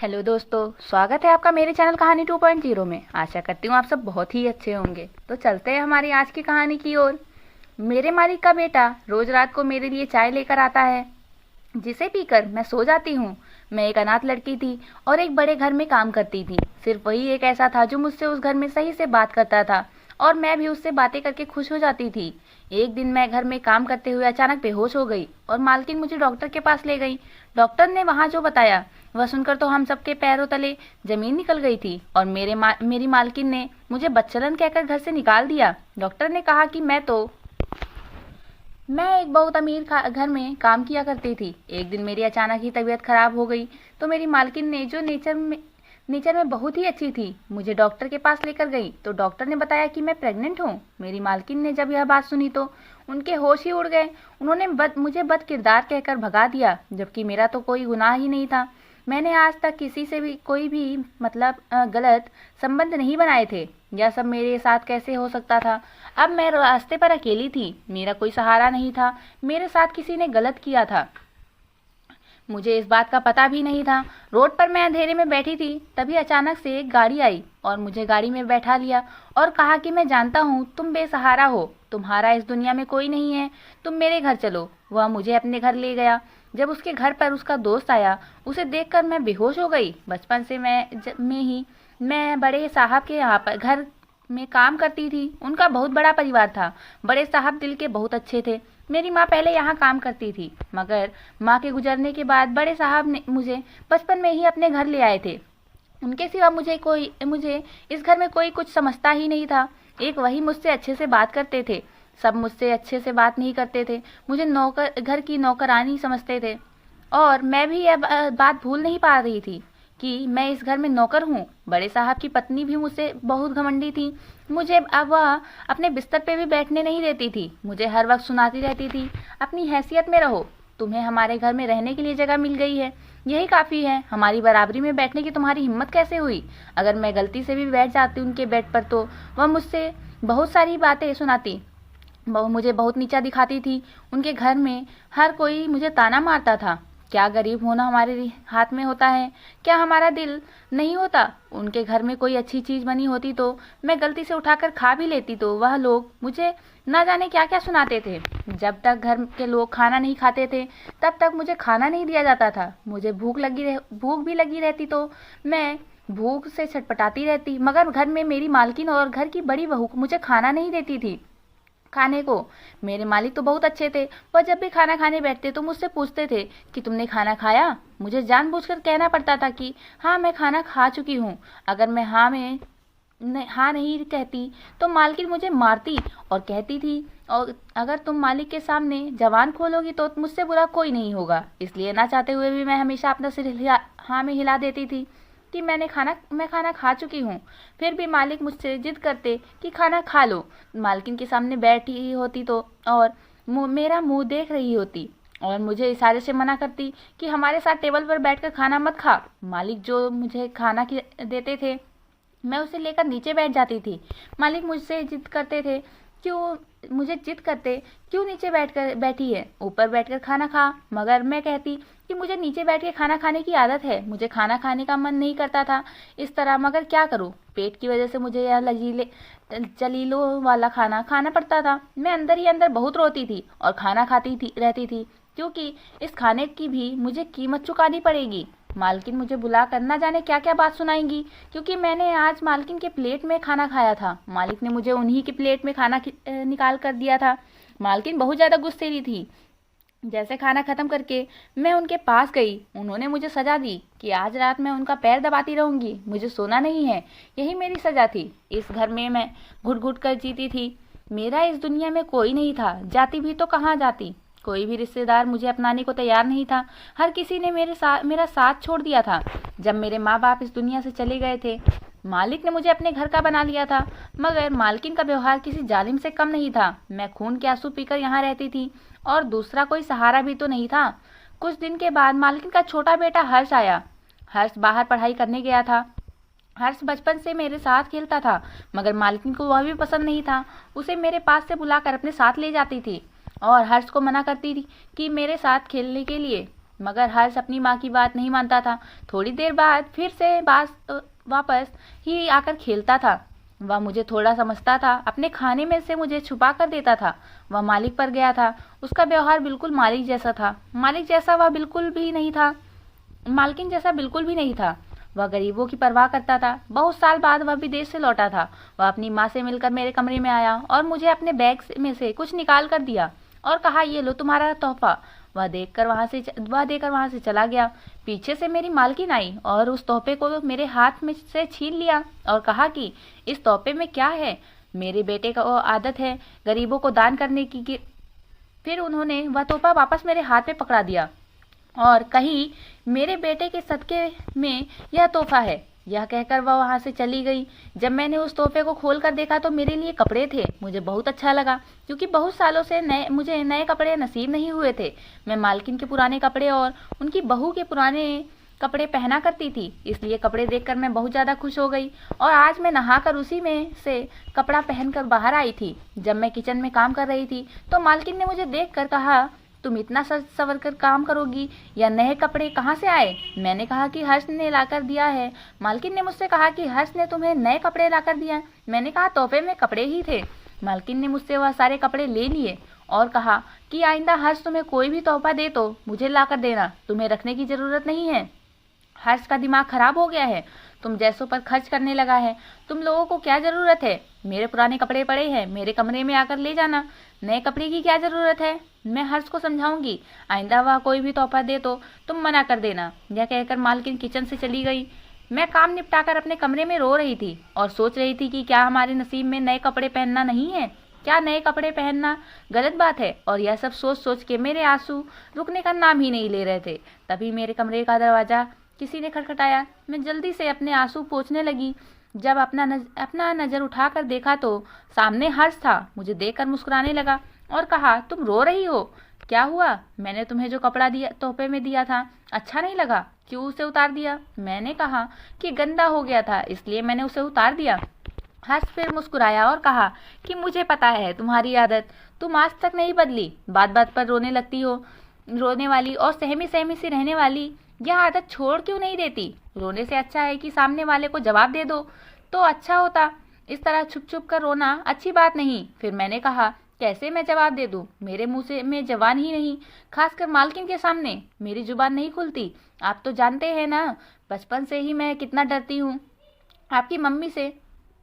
Hello दोस्तों, स्वागत है आपका मेरे चैनल कहानी 2.0 में। आशा करती हूँ आप सब बहुत ही अच्छे होंगे। तो चलते हैं हमारी आज की कहानी की ओर। मेरे मालिक का बेटा रोज रात को मेरे लिए चाय लेकर आता है, जिसे पीकर मैं सो जाती हूँ। मैं एक अनाथ लड़की थी और एक बड़े घर में काम करती थी। सिर्फ वही एक ऐसा था जो मुझसे उस घर में सही से बात करता था और मैं भी उससे बातें करके खुश हो जाती थी। एक दिन मैं घर में काम करते हुए अचानक बेहोश हो गई और मालकिन मुझे डॉक्टर के पास ले गई। डॉक्टर ने वहाँ जो बताया वह सुनकर तो हम सबके पैरों तले जमीन निकल गई थी और मेरी मालकिन ने मुझे बच्चलन कहकर घर से निकाल दिया। डॉक्टर ने कहा कि मैं एक बहुत अमीर घर में काम किया करती थी। एक दिन मेरी अचानक ही तबीयत खराब हो गई तो मेरी मालकिन ने, जो नेचर में बहुत ही अच्छी थी, मुझे डॉक्टर के पास लेकर गई। तो डॉक्टर ने बताया कि मैं प्रेग्नेंट हूँ। मेरी मालकिन ने जब यह बात सुनी तो उनके होश ही उड़ गए। उन्होंने मुझे बद किरदार कहकर भगा दिया, जबकि मेरा तो कोई गुनाह ही नहीं था। मैंने आज तक किसी से भी कोई भी गलत संबंध नहीं बनाए थे। यह सब मेरे साथ कैसे हो सकता था? अब मैं रास्ते पर अकेली थी, मेरा कोई सहारा नहीं था। मेरे साथ किसी ने गलत किया था, मुझे इस बात का पता भी नहीं था। रोड पर मैं अंधेरे में बैठी थी, तभी अचानक से एक गाड़ी आई और मुझे गाड़ी में बैठा लिया और कहा कि मैं जानता हूँ तुम बेसहारा हो, तुम्हारा इस दुनिया में कोई नहीं है, तुम मेरे घर चलो। वह मुझे अपने घर ले गया। जब उसके घर पर उसका दोस्त आया, उसे देखकर मैं बेहोश हो गई। बचपन से मैं बड़े साहब के यहाँ पर घर में काम करती थी। उनका बहुत बड़ा परिवार था। बड़े साहब दिल के बहुत अच्छे थे। मेरी माँ पहले यहाँ काम करती थी, मगर माँ के गुजरने के बाद बड़े साहब ने मुझे बचपन में ही अपने घर ले आए थे। उनके सिवा मुझे इस घर में कोई कुछ समझता ही नहीं था। एक वही मुझसे अच्छे से बात करते थे, सब मुझसे अच्छे से बात नहीं करते थे। मुझे घर की नौकरानी समझते थे और मैं भी यह बात भूल नहीं पा रही थी कि मैं इस घर में नौकर हूँ। बड़े साहब की पत्नी भी मुझसे बहुत घमंडी थी। मुझे अब वह अपने बिस्तर पे भी बैठने नहीं देती थी। मुझे हर वक्त सुनाती रहती थी, अपनी हैसियत में रहो, तुम्हें हमारे घर में रहने के लिए जगह मिल गई है, यही काफ़ी है। हमारी बराबरी में बैठने की तुम्हारी हिम्मत कैसे हुई? अगर मैं गलती से भी बैठ जाती उनके बेड पर तो वह मुझसे बहुत सारी बातें सुनाती, वह मुझे बहुत नीचा दिखाती थी। उनके घर में हर कोई मुझे ताना मारता था। क्या गरीब होना हमारे हाथ में होता है? क्या हमारा दिल नहीं होता? उनके घर में कोई अच्छी चीज़ बनी होती तो मैं गलती से उठाकर खा भी लेती तो वह लोग मुझे ना जाने क्या क्या सुनाते थे। जब तक घर के लोग खाना नहीं खाते थे तब तक मुझे खाना नहीं दिया जाता था। मुझे भूख भी लगी रहती तो मैं भूख से छटपटाती रहती, मगर घर में मेरी मालकिन और घर की बड़ी बहू मुझे खाना नहीं देती थी खाने को। मेरे मालिक तो बहुत अच्छे थे। वह जब भी खाना खाने बैठते तो मुझसे पूछते थे कि तुमने खाना खाया? मुझे जानबूझकर कहना पड़ता था कि हाँ, मैं खाना खा चुकी हूँ। अगर मैं हाँ नहीं कहती तो मालकिन मुझे मारती और कहती थी, और अगर तुम मालिक के सामने जबान खोलोगी तो मुझसे बुरा कोई नहीं होगा। इसलिए ना चाहते हुए भी मैं हमेशा अपना सिर हाँ में हिला देती थी कि मैं खाना खा चुकी हूँ। फिर भी मालिक मुझसे जिद करते कि खाना खा लो। मालकिन के सामने बैठी होती तो और मेरा मुंह देख रही होती और मुझे इशारे से मना करती कि हमारे साथ टेबल पर बैठकर खाना मत खा। मालिक जो मुझे खाना देते थे मैं उसे लेकर नीचे बैठ जाती थी। मालिक मुझसे जिद करते क्यों नीचे बैठी है, ऊपर बैठकर खाना खा। मगर मैं कहती कि मुझे नीचे बैठ के खाना खाने की आदत है, मुझे खाना खाने का मन नहीं करता था इस तरह। मगर क्या करूं, पेट की वजह से मुझे यह जलीलों वाला खाना खाना पड़ता था। मैं अंदर ही अंदर बहुत रोती थी और खाना रहती थी, क्योंकि इस खाने की भी मुझे कीमत चुकानी पड़ेगी। मालकिन मुझे बुला कर ना जाने क्या क्या बात सुनाएंगी, क्योंकि मैंने आज मालकिन के प्लेट में खाना खाया था। मालिक ने मुझे उन्हीं के प्लेट में खाना निकाल कर दिया था। मालकिन बहुत ज़्यादा गुस्सैली थी। जैसे खाना खत्म करके मैं उनके पास गई, उन्होंने मुझे सजा दी कि आज रात मैं उनका पैर दबाती रहूंगी, मुझे सोना नहीं है, यही मेरी सजा थी। इस घर में मैं घुट घुट कर जीती थी। मेरा इस दुनिया में कोई नहीं था, जाती भी तो कहाँ जाती। कोई भी रिश्तेदार मुझे अपनाने को तैयार नहीं था। हर किसी ने मेरा साथ छोड़ दिया था। जब मेरे माँ बाप इस दुनिया से चले गए थे, मालिक ने मुझे अपने घर का बना लिया था, मगर मालकिन का व्यवहार किसी जालिम से कम नहीं था। मैं खून के आंसू पीकर यहाँ रहती थी और दूसरा कोई सहारा भी तो नहीं था। कुछ दिन के बाद मालकिन का छोटा बेटा हर्ष आया। हर्ष बाहर पढ़ाई करने गया था। हर्ष बचपन से मेरे साथ खेलता था, मगर मालकिन को वह भी पसंद नहीं था। उसे मेरे पास से बुलाकर अपने साथ ले जाती थी और हर्ष को मना करती थी कि मेरे साथ खेलने के लिए। मगर हर्ष अपनी माँ की बात नहीं मानता था। थोड़ी देर बाद फिर से वापस ही आकर खेलता था। वह मुझे थोड़ा समझता था, अपने खाने में से मुझे छुपा कर देता था। वह मालिक पर गया था। उसका व्यवहार बिल्कुल मालिक जैसा था। मालिक जैसा वह बिल्कुल भी नहीं था, मालकिन जैसा बिल्कुल भी नहीं था। वह गरीबों की परवाह करता था। बहुत साल बाद वह विदेश से लौटा था। वह अपनी माँ से मिलकर मेरे कमरे में आया और मुझे अपने बैग में से कुछ निकाल कर दिया और कहा, ये लो तुम्हारा तोहफा। वह देकर वहां से चला गया। पीछे से मेरी मालकिन आई और उस तोहफे को मेरे हाथ में से छीन लिया और कहा कि इस तोहफे में क्या है? मेरे बेटे का आदत है गरीबों को दान करने की। फिर उन्होंने वह तोहफा वापस मेरे हाथ में पकड़ा दिया और कही, मेरे बेटे के सदके में यह तोहफा है। यह कहकर वह वहां से चली गई। जब मैंने उस तोहफे को खोलकर देखा तो मेरे लिए कपड़े थे। मुझे बहुत अच्छा लगा, क्योंकि बहुत सालों से मुझे नए कपड़े नसीब नहीं हुए थे। मैं मालकिन के पुराने कपड़े और उनकी बहू के पुराने कपड़े पहना करती थी, इसलिए कपड़े देखकर मैं बहुत ज़्यादा खुश हो गई और आज मैं नहाकर उसी में से कपड़ा पहनकर बाहर आई थी। जब मैं किचन में काम कर रही थी तो मालकिन ने मुझे देखकर कहा, तुम इतना सज सवर कर काम करोगी, या नए कपड़े कहाँ से आए? मैंने कहा कि हर्ष ने लाकर दिया है। मालकिन ने मुझसे कहा कि हर्ष ने तुम्हें नए कपड़े लाकर दिया। मैंने कहा तोहफे में कपड़े ही थे। मालकिन ने मुझसे वह सारे कपड़े ले लिए और कहा कि आइंदा हर्ष तुम्हें कोई भी तोहफा दे तो मुझे लाकर देना, तुम्हें रखने की जरूरत नहीं है। हर्ष का दिमाग खराब हो गया है, तुम जैसों पर खर्च करने लगा है। तुम लोगों को क्या जरूरत है? मेरे पुराने कपड़े पड़े हैं, मेरे कमरे में आकर ले जाना। नए कपड़े की क्या जरूरत है? मैं हर्ष को समझाऊंगी, आइंदा वह कोई भी तोहफा दे तो तुम मना कर देना। यह कहकर मालकिन किचन से चली गई। मैं काम निपटाकर अपने कमरे में रो रही थी और सोच रही थी कि क्या हमारे नसीब में नए कपड़े पहनना नहीं है? क्या नए कपड़े पहनना गलत बात है? और यह सब सोच सोच के मेरे आंसू रुकने का नाम ही नहीं ले रहे थे। तभी मेरे कमरे का दरवाजा किसी ने खटखटाया। मैं जल्दी से अपने आंसू पोंछने लगी। जब अपना नजर उठाकर देखा तो सामने हर्ष था। मुझे देखकर मुस्कुराने लगा और कहा, तुम रो रही हो? क्या हुआ? मैंने तुम्हें जो कपड़ा दिया तोहफे में दिया था, अच्छा नहीं लगा? क्यों उसे उतार दिया? मैंने कहा कि गंदा हो गया था, इसलिए मैंने उसे उतार दिया। हर्ष फिर मुस्कुराया और कहा कि मुझे पता है तुम्हारी आदत, तुम आज तक नहीं बदली। बात बात पर रोने लगती हो, रोने वाली और सहमी सहमी सी रहने वाली। यह आदत छोड़ क्यों नहीं देती? रोने से अच्छा है कि सामने वाले को जवाब दे दो तो अच्छा होता। इस तरह छुप छुप कर रोना अच्छी बात नहीं। फिर मैंने कहा, कैसे मैं जवाब दे दूं? मेरे मुंह से में जबान ही नहीं, खासकर मालकिन के सामने मेरी जुबान नहीं खुलती। आप तो जानते हैं ना, बचपन से ही मैं कितना डरती हूँ आपकी मम्मी से।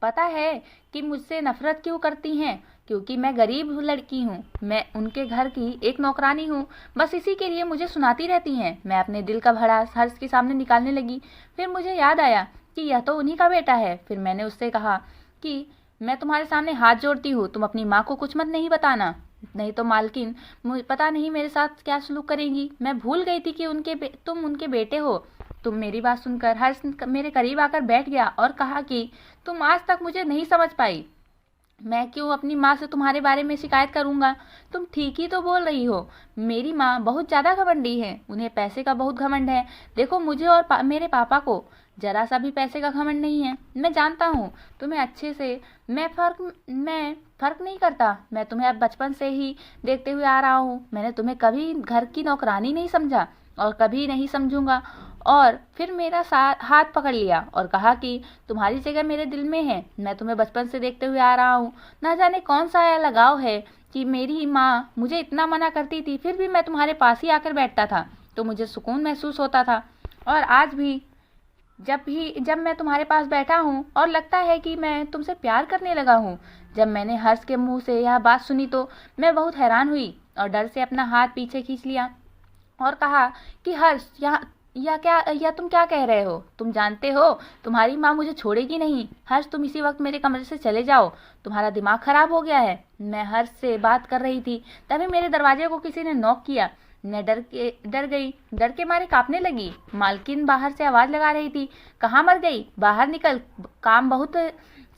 पता है कि मुझसे नफरत क्यों करती हैं? क्योंकि मैं गरीब लड़की हूँ, मैं उनके घर की एक नौकरानी हूँ। बस इसी के लिए मुझे सुनाती रहती हैं। मैं अपने दिल का भड़ास हर्ष के सामने निकालने लगी। फिर मुझे याद आया कि यह तो उन्हीं का बेटा है। फिर मैंने उससे कहा कि मैं तुम्हारे सामने हाथ जोड़ती हूँ, तुम अपनी माँ को कुछ मत नहीं बताना, नहीं तो मालकिन पता नहीं मेरे साथ क्या सलूक करेंगी। मैं भूल गई थी कि तुम उनके बेटे हो। तुम मेरी बात सुनकर हर्ष मेरे करीब आकर बैठ गया और कहा कि तुम आज तक मुझे नहीं समझ पाई। मैं क्यों अपनी माँ से तुम्हारे बारे में शिकायत करूंगा? तुम ठीक ही तो बोल रही हो। मेरी माँ बहुत ज़्यादा घमंडी है, उन्हें पैसे का बहुत घमंड है। देखो मुझे और मेरे पापा को जरा सा भी पैसे का घमंड नहीं है। मैं जानता हूँ तुम्हें अच्छे से। मैं फर्क नहीं करता। मैं तुम्हें अब बचपन से ही देखते हुए आ रहा हूँ। मैंने तुम्हें कभी घर की नौकरानी नहीं समझा और कभी नहीं समझूंगा। और फिर मेरा हाथ पकड़ लिया और कहा कि तुम्हारी जगह मेरे दिल में है। मैं तुम्हें बचपन से देखते हुए आ रहा हूँ। ना जाने कौन सा यह लगाव है कि मेरी माँ मुझे इतना मना करती थी, फिर भी मैं तुम्हारे पास ही आकर बैठता था तो मुझे सुकून महसूस होता था। और आज भी जब मैं तुम्हारे पास बैठा हूँ और लगता है कि मैं तुमसे प्यार करने लगा हूँ। जब मैंने हर्ष के मुंह से यह बात सुनी तो मैं बहुत हैरान हुई और डर से अपना हाथ पीछे खींच लिया और कहा कि हर्ष, या तुम क्या कह रहे हो? तुम जानते हो तुम्हारी माँ मुझे छोड़ेगी नहीं। हर्ष, तुम इसी वक्त मेरे कमरे से चले जाओ, तुम्हारा दिमाग खराब हो गया है। मैं हर्ष से बात कर रही थी, तभी मेरे दरवाजे को किसी ने नॉक किया। मैं डर गई, डर के मारे कांपने लगी। मालकिन बाहर से आवाज लगा रही थी, कहाँ मर गई? बाहर निकल, काम बहुत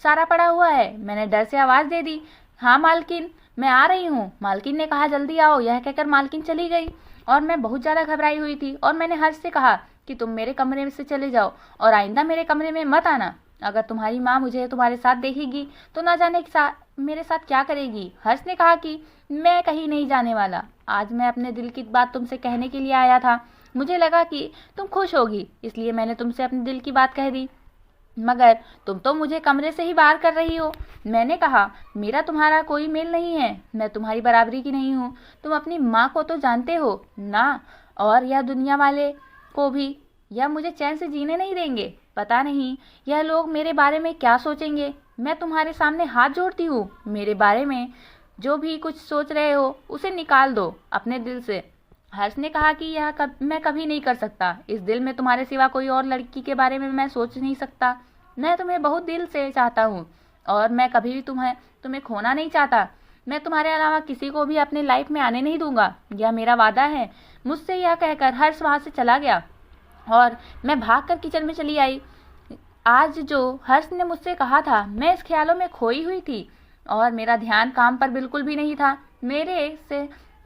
सारा पड़ा हुआ है। मैंने डर से आवाज दे दी, हाँ मालकिन, मैं आ रही हूँ। मालकिन ने कहा, जल्दी आओ। यह कहकर मालकिन चली गई और मैं बहुत ज़्यादा घबराई हुई थी और मैंने हर्ष से कहा कि तुम मेरे कमरे से चले जाओ और आइंदा मेरे कमरे में मत आना। अगर तुम्हारी माँ मुझे तुम्हारे साथ देखेगी तो ना जाने मेरे साथ क्या करेगी। हर्ष ने कहा कि मैं कहीं नहीं जाने वाला। आज मैं अपने दिल की बात तुमसे कहने के लिए आया था। मुझे लगा कि तुम खुश होगी, इसलिए मैंने तुमसे अपने दिल की बात कह दी, मगर तुम तो मुझे कमरे से ही बाहर कर रही हो। मैंने कहा, मेरा तुम्हारा कोई मेल नहीं है, मैं तुम्हारी बराबरी की नहीं हूँ। तुम अपनी माँ को तो जानते हो ना, और यह दुनिया वाले को भी। यह मुझे चैन से जीने नहीं देंगे। पता नहीं यह लोग मेरे बारे में क्या सोचेंगे। मैं तुम्हारे सामने हाथ जोड़ती हूँ, मेरे बारे में जो भी कुछ सोच रहे हो उसे निकाल दो अपने दिल से। हर्ष ने कहा कि मैं कभी नहीं कर सकता। इस दिल में तुम्हारे सिवा कोई और लड़की के बारे में मैं सोच नहीं सकता। मैं तुम्हें बहुत दिल से चाहता हूँ और मैं कभी भी तुम्हें खोना नहीं चाहता। मैं तुम्हारे अलावा किसी को भी अपने लाइफ में आने नहीं दूंगा, यह मेरा वादा है। मुझसे यह कहकर हर्ष वहाँ से चला गया और मैं भागकर किचन में चली आई। आज जो हर्ष ने मुझसे कहा था, मैं इस ख्यालों में खोई हुई थी और मेरा ध्यान काम पर बिल्कुल भी नहीं था।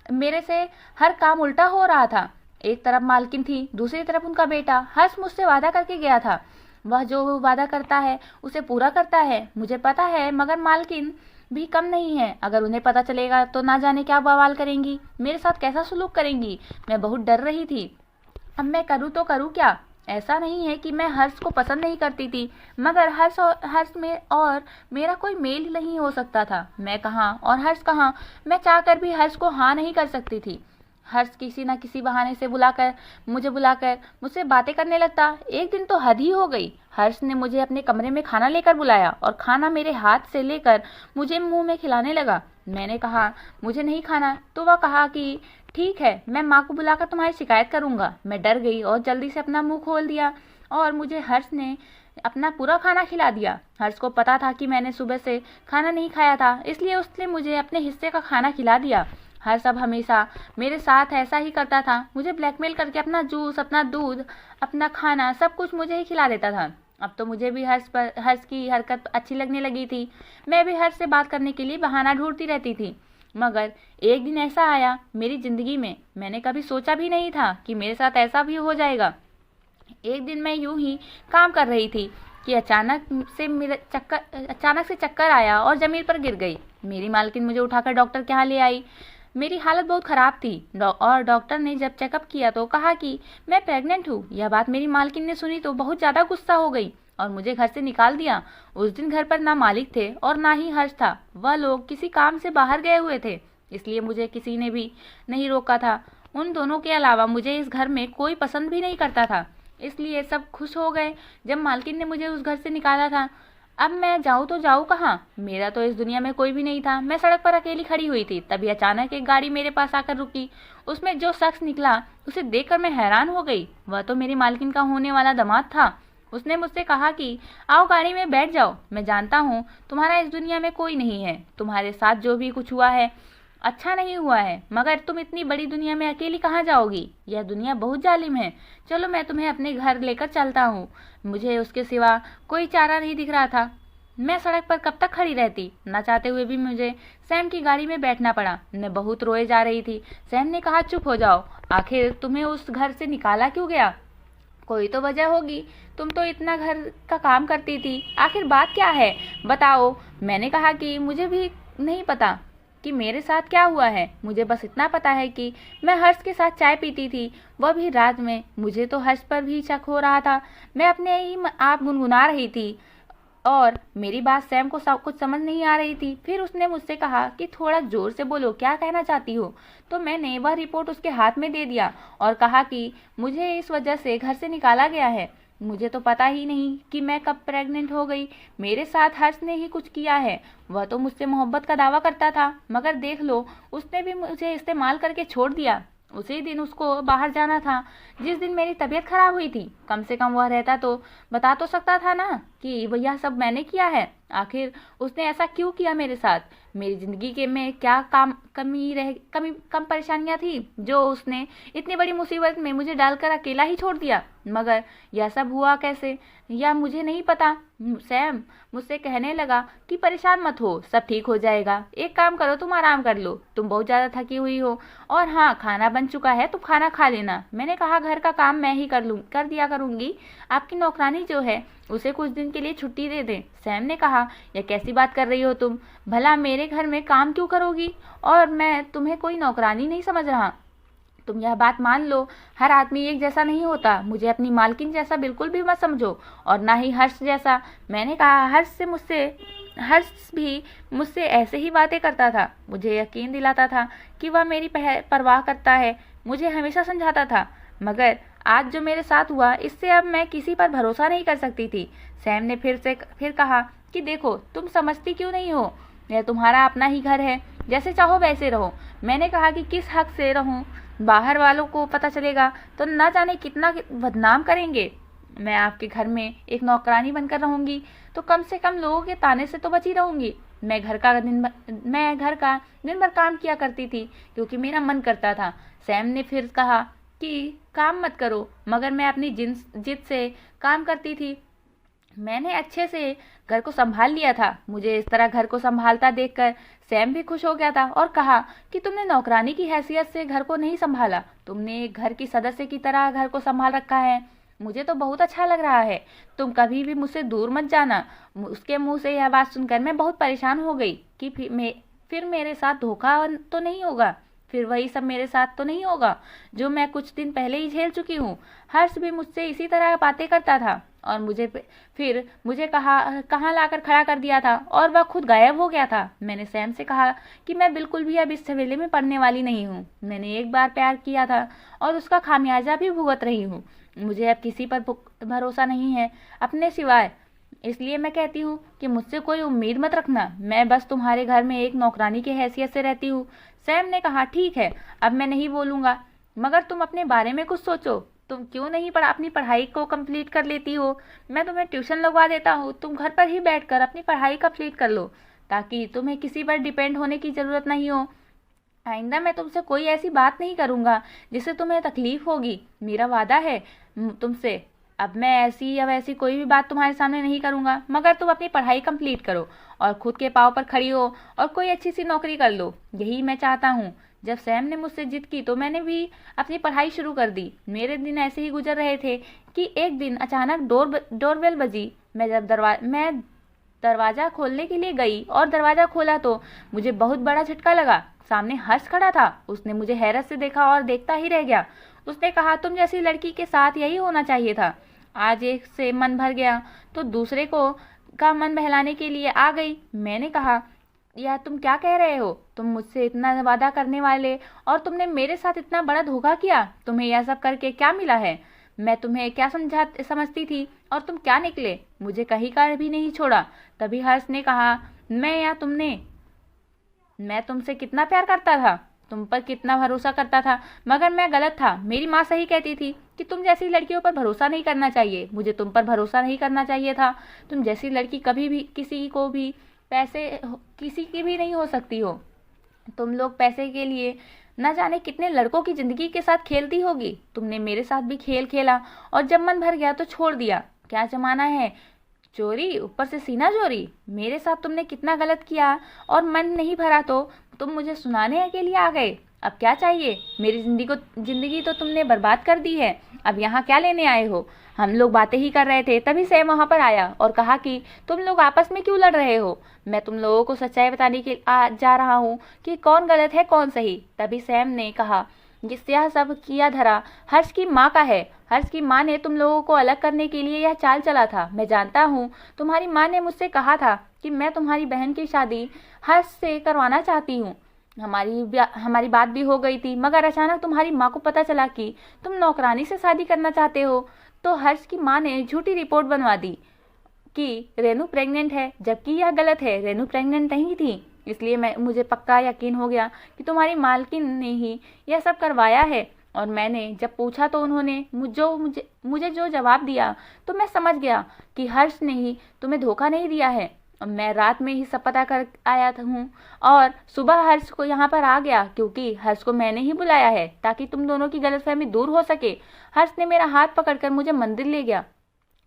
मेरे से हर काम उल्टा हो रहा था। एक तरफ मालकिन थी, दूसरी तरफ उनका बेटा। हर्ष मुझसे वादा करके गया था, वह जो वादा करता है उसे पूरा करता है, मुझे पता है। मगर मालकिन भी कम नहीं है। अगर उन्हें पता चलेगा तो ना जाने क्या बवाल करेंगी, मेरे साथ कैसा सलूक करेंगी। मैं बहुत डर रही थी। अब मैं करूँ तो करूँ क्या। ऐसा नहीं है कि मैं हर्ष को पसंद नहीं करती थी, मगर हर्ष में और मेरा कोई मेल ही नहीं हो सकता था। मैं कहाँ और हर्ष कहाँ। मैं चाहकर भी हर्ष को हाँ नहीं कर सकती थी। हर्ष किसी न किसी बहाने से बुलाकर मुझसे बातें करने लगता। एक दिन तो हद ही हो गई। हर्ष ने मुझे अपने कमरे में खाना लेकर बुलाया और खाना मेरे हाथ से लेकर मुझे मुंह में खिलाने लगा। मैंने कहा, मुझे नहीं खाना, तो वह कहा कि ठीक है, मैं माँ को बुलाकर तुम्हारी शिकायत करूंगा। मैं डर गई और जल्दी से अपना मुंह खोल दिया और मुझे हर्ष ने अपना पूरा खाना खिला दिया। हर्ष को पता था कि मैंने सुबह से खाना नहीं खाया था, इसलिए उसने मुझे अपने हिस्से का खाना खिला दिया। हर्ष अब हमेशा मेरे साथ ऐसा ही करता था, मुझे ब्लैकमेल करके अपना जूस, अपना दूध, अपना खाना सब कुछ मुझे ही खिला देता था। अब तो मुझे भी हर्ष की हरकत अच्छी लगने लगी थी। मैं भी हर्ष से बात करने के लिए बहाना ढूंढती रहती थी। मगर एक दिन ऐसा आया मेरी जिंदगी में, मैंने कभी सोचा भी नहीं था कि मेरे साथ ऐसा भी हो जाएगा। एक दिन मैं यूं ही काम कर रही थी कि अचानक से चक्कर आया और जमीन पर गिर गई। मेरी मालकिन मुझे उठाकर डॉक्टर के यहाँ ले आई। मेरी हालत बहुत ख़राब थी और डॉक्टर ने जब चेकअप किया तो कहा कि मैं प्रेग्नेंट हूँ। यह बात मेरी मालकिन ने सुनी तो बहुत ज़्यादा गुस्सा हो गई और मुझे घर से निकाल दिया। उस दिन घर पर ना मालिक थे और ना ही हर्ष था। वह लोग किसी काम से बाहर गए हुए थे, इसलिए मुझे किसी ने भी नहीं रोका था। उन दोनों के अलावा मुझे इस घर में कोई पसंद भी नहीं करता था, इसलिए सब खुश हो गए जब मालकिन ने मुझे उस घर से निकाला था। अब मैं जाऊँ तो जाऊँ कहाँ। मेरा तो इस दुनिया में कोई भी नहीं था। मैं सड़क पर अकेली खड़ी हुई थी, तभी अचानक एक गाड़ी मेरे पास आकर रुकी। उसमें जो शख्स निकला उसे देखकर मैं हैरान हो गई। वह तो मेरी मालकिन का होने वाला दामाद था। उसने मुझसे कहा कि आओ गाड़ी में बैठ जाओ। मैं जानता हूँ तुम्हारा इस दुनिया में कोई नहीं है, तुम्हारे साथ जो भी कुछ हुआ है अच्छा नहीं हुआ है, मगर तुम इतनी बड़ी दुनिया में अकेली कहाँ जाओगी। यह दुनिया बहुत जालिम है। चलो मैं तुम्हें अपने घर लेकर चलता हूँ। मुझे उसके सिवा कोई चारा नहीं दिख रहा था। मैं सड़क पर कब तक खड़ी रहती। न चाहते हुए भी मुझे सैम की गाड़ी में बैठना पड़ा। मैं बहुत रोए जा रही थी। सैम ने कहा, चुप हो जाओ, आखिर तुम्हें उस घर से निकाला क्यों गया। कोई तो वजह होगी, तुम तो इतना घर का काम करती थी, आखिर बात क्या है बताओ। मैंने कहा कि मुझे भी नहीं पता कि मेरे साथ क्या हुआ है। मुझे बस इतना पता है कि मैं हर्ष के साथ चाय पीती थी, वह भी रात में। मुझे तो हर्ष पर भी शक हो रहा था। मैं अपने ही आप गुनगुना रही थी और मेरी बात सैम को कुछ समझ नहीं आ रही थी। फिर उसने मुझसे कहा कि थोड़ा जोर से बोलो, क्या कहना चाहती हो। तो मैंने वह रिपोर्ट उसके हाथ में दे दिया और कहा कि मुझे इस वजह से घर से निकाला गया है। मुझे तो पता ही नहीं कि मैं कब प्रेग्नेंट हो गई। मेरे साथ हर्ष ने ही कुछ किया है। वह तो मुझसे मोहब्बत का दावा करता था, मगर देख लो उसने भी मुझे इस्तेमाल करके छोड़ दिया। उसी दिन उसको बाहर जाना था जिस दिन मेरी तबीयत खराब हुई थी। कम से कम वह रहता तो बता तो सकता था ना कि यह सब मैंने किया है। आखिर उसने ऐसा क्यों किया मेरे साथ। मेरी जिंदगी के में क्या कम परेशानियां थी जो उसने इतनी बड़ी मुसीबत में मुझे डालकर अकेला ही छोड़ दिया। मगर यह सब हुआ कैसे या मुझे नहीं पता। सैम मुझसे कहने लगा कि परेशान मत हो, सब ठीक हो जाएगा। एक काम करो, तुम आराम कर लो, तुम बहुत ज़्यादा थकी हुई हो। और हाँ, खाना बन चुका है, तुम खाना खा लेना। मैंने कहा, घर का काम मैं ही कर दिया करूँगी। आपकी नौकरानी जो है उसे कुछ दिन के लिए छुट्टी दे दें। सैम ने कहा, यह कैसी बात कर रही हो तुम। भला मेरे घर में काम क्यों करोगी और मैं तुम्हें कोई नौकरानी नहीं समझ रहा। तुम यह बात मान लो, हर आदमी एक जैसा नहीं होता। मुझे अपनी मालकिन जैसा बिल्कुल भी मत समझो, और ना ही हर्ष जैसा। मैंने कहा, हर्ष भी मुझसे ऐसे ही बातें करता था, मुझे यकीन दिलाता था कि वह मेरी परवाह करता है, मुझे हमेशा समझाता था। मगर आज जो मेरे साथ हुआ, इससे अब मैं किसी पर भरोसा नहीं कर सकती थी। सैम ने फिर कहा कि देखो, तुम समझती क्यों नहीं हो, यह तुम्हारा अपना ही घर है, जैसे चाहो वैसे रहो। मैंने कहा कि किस हक से रहूं, बाहर वालों को पता चलेगा तो न जाने कितना बदनाम करेंगे। मैं आपके घर में एक नौकरानी बनकर रहूंगी तो कम से कम लोगों के ताने से तो बची रहूंगी। मैं घर का दिन भर काम किया करती थी क्योंकि मेरा मन करता था। सैम ने फिर कहा कि काम मत करो, मगर मैं अपनी जिद से काम करती थी। मैंने अच्छे से घर को संभाल लिया था। मुझे इस तरह घर को संभालता देखकर सैम भी खुश हो गया था और कहा कि तुमने नौकरानी की हैसियत से घर को नहीं संभाला, तुमने एक घर की सदस्य की तरह घर को संभाल रखा है। मुझे तो बहुत अच्छा लग रहा है, तुम कभी भी मुझसे दूर मत जाना। उसके मुंह से यह बात सुनकर मैं बहुत परेशान हो गई कि फिर मेरे साथ धोखा तो नहीं होगा, फिर वही सब मेरे साथ तो नहीं होगा जो मैं कुछ दिन पहले ही झेल चुकी हूँ। हर्ष भी मुझसे इसी तरह बातें करता था और मुझे कहाँ लाकर खड़ा कर दिया था और वह खुद गायब हो गया था। मैंने सैम से कहा कि मैं बिल्कुल भी अब इस हवेली में पड़ने वाली नहीं हूँ। मैंने एक बार प्यार किया था और उसका खामियाजा भी भुगत रही हूँ। मुझे अब किसी पर भरोसा नहीं है अपने सिवाय, इसलिए मैं कहती हूँ कि मुझसे कोई उम्मीद मत रखना। मैं बस तुम्हारे घर में एक नौकरानी की हैसियत से रहती हूँ। सैम ने कहा, ठीक है, अब मैं नहीं बोलूँगा, मगर तुम अपने बारे में कुछ सोचो। तुम क्यों नहीं अपनी पढ़ाई को कंप्लीट कर लेती हो? मैं तुम्हें ट्यूशन लगवा देता हूँ, तुम घर पर ही बैठकर अपनी पढ़ाई कंप्लीट कर लो, ताकि तुम्हें किसी पर डिपेंड होने की ज़रूरत नहीं हो। आइंदा मैं तुमसे कोई ऐसी बात नहीं करूँगा जिससे तुम्हें तकलीफ होगी, मेरा वादा है तुमसे। अब मैं ऐसी या वैसी कोई भी बात तुम्हारे सामने नहीं करूँगा, मगर तुम अपनी पढ़ाई कंप्लीट करो और खुद के पाँव पर खड़ी हो और कोई अच्छी सी नौकरी कर लो, यही मैं चाहता हूँ। जब सैम ने मुझसे जिद की तो मैंने भी अपनी पढ़ाई शुरू कर दी। मेरे दिन ऐसे ही गुजर रहे थे कि एक दिन अचानक डोरबेल बजी। मैं दरवाज़ा खोलने के लिए गई और दरवाज़ा खोला तो मुझे बहुत बड़ा झटका लगा। सामने हर्ष खड़ा था। उसने मुझे हैरत से देखा और देखता ही रह गया। उसने कहा, तुम जैसी लड़की के साथ यही होना चाहिए था। आज एक से मन भर गया तो दूसरे का मन बहलाने के लिए आ गई। मैंने कहा, यह तुम क्या कह रहे हो? तुम मुझसे इतना वादा करने वाले और तुमने मेरे साथ इतना बड़ा धोखा किया। तुम्हें यह सब करके क्या मिला है? मैं तुम्हें क्या समझती थी और तुम क्या निकले? मुझे कहीं का भी नहीं छोड़ा। तभी हर्ष ने कहा, मैं तुमसे कितना प्यार करता था, तुम पर कितना भरोसा करता था, मगर मैं गलत था। मेरी माँ सही कहती थी कि तुम जैसी लड़कियों पर भरोसा नहीं करना चाहिए। मुझे तुम पर भरोसा नहीं करना चाहिए था। तुम जैसी लड़की कभी भी किसी की भी नहीं हो सकती हो। तुम लोग पैसे के लिए न जाने कितने लड़कों की जिंदगी के साथ खेलती होगी। तुमने मेरे साथ भी खेल खेला और जब मन भर गया तो छोड़ दिया। क्या जमाना है, चोरी, ऊपर से सीना चोरी। मेरे साथ तुमने कितना गलत किया और मन नहीं भरा तो तुम मुझे सुनाने के लिए आ गए। अब क्या चाहिए? मेरी जिंदगी तो तुमने बर्बाद कर दी है। अब यहाँ क्या लेने आए हो? हम लोग बातें ही कर रहे थे, तभी सैम वहाँ पर आया और कहा कि तुम लोग आपस में क्यों लड़ रहे हो? मैं तुम लोगों को सच्चाई बताने के जा रहा हूँ कि कौन गलत है कौन सही। तभी सैम ने कहा, जिससे यह सब किया धरा हर्ष की माँ का है। हर्ष की माँ ने तुम लोगों को अलग करने के लिए यह चाल चला था। मैं जानता हूँ। तुम्हारी माँ ने मुझसे कहा था कि मैं तुम्हारी बहन की शादी हर्ष से करवाना चाहती हूँ। हमारी बात भी हो गई थी, मगर अचानक तुम्हारी माँ को पता चला कि तुम नौकरानी से शादी करना चाहते हो, तो हर्ष की माँ ने झूठी रिपोर्ट बनवा दी कि रेनू प्रेग्नेंट है, जबकि यह गलत है। रेनू प्रेग्नेंट नहीं थी। इसलिए मुझे पक्का यकीन हो गया कि तुम्हारी मालकिन ने ही यह सब करवाया है। और मैंने जब पूछा तो उन्होंने मुझे जो जवाब दिया तो मैं समझ गया कि हर्ष ने ही तुम्हें धोखा नहीं दिया है। मैं रात में ही सब पता कर आया हूँ और सुबह हर्ष को यहाँ पर आ गया, क्योंकि हर्ष को मैंने ही बुलाया है ताकि तुम दोनों की गलतफहमी दूर हो सके। हर्ष ने मेरा हाथ पकड़कर मुझे मंदिर ले गया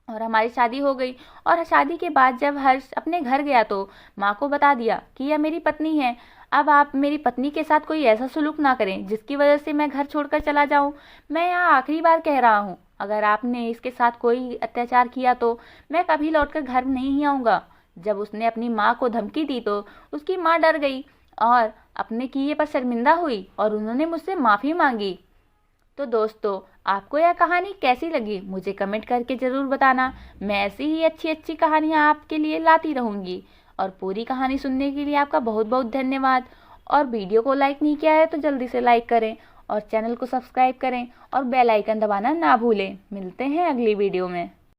और हमारी शादी हो गई। और शादी के बाद जब हर्ष अपने घर गया तो माँ को बता दिया कि यह मेरी पत्नी है। अब आप मेरी पत्नी के साथ कोई ऐसा सलूक ना करें जिसकी वजह से मैं घर छोड़कर चला जाऊं। मैं यहाँ आखिरी बार कह रहा हूँ, अगर आपने इसके साथ कोई अत्याचार किया तो मैं कभी लौटकर घर नहीं आऊँगा। जब उसने अपनी माँ को धमकी दी तो उसकी माँ डर गई और अपने किए पर शर्मिंदा हुई और उन्होंने मुझसे माफ़ी मांगी। तो दोस्तों, आपको यह कहानी कैसी लगी मुझे कमेंट करके ज़रूर बताना। मैं ऐसी ही अच्छी अच्छी कहानियाँ आपके लिए लाती रहूँगी। और पूरी कहानी सुनने के लिए आपका बहुत बहुत धन्यवाद। और वीडियो को लाइक नहीं किया है तो जल्दी से लाइक करें और चैनल को सब्सक्राइब करें और बेल आइकन दबाना ना भूलें। मिलते हैं अगली वीडियो में।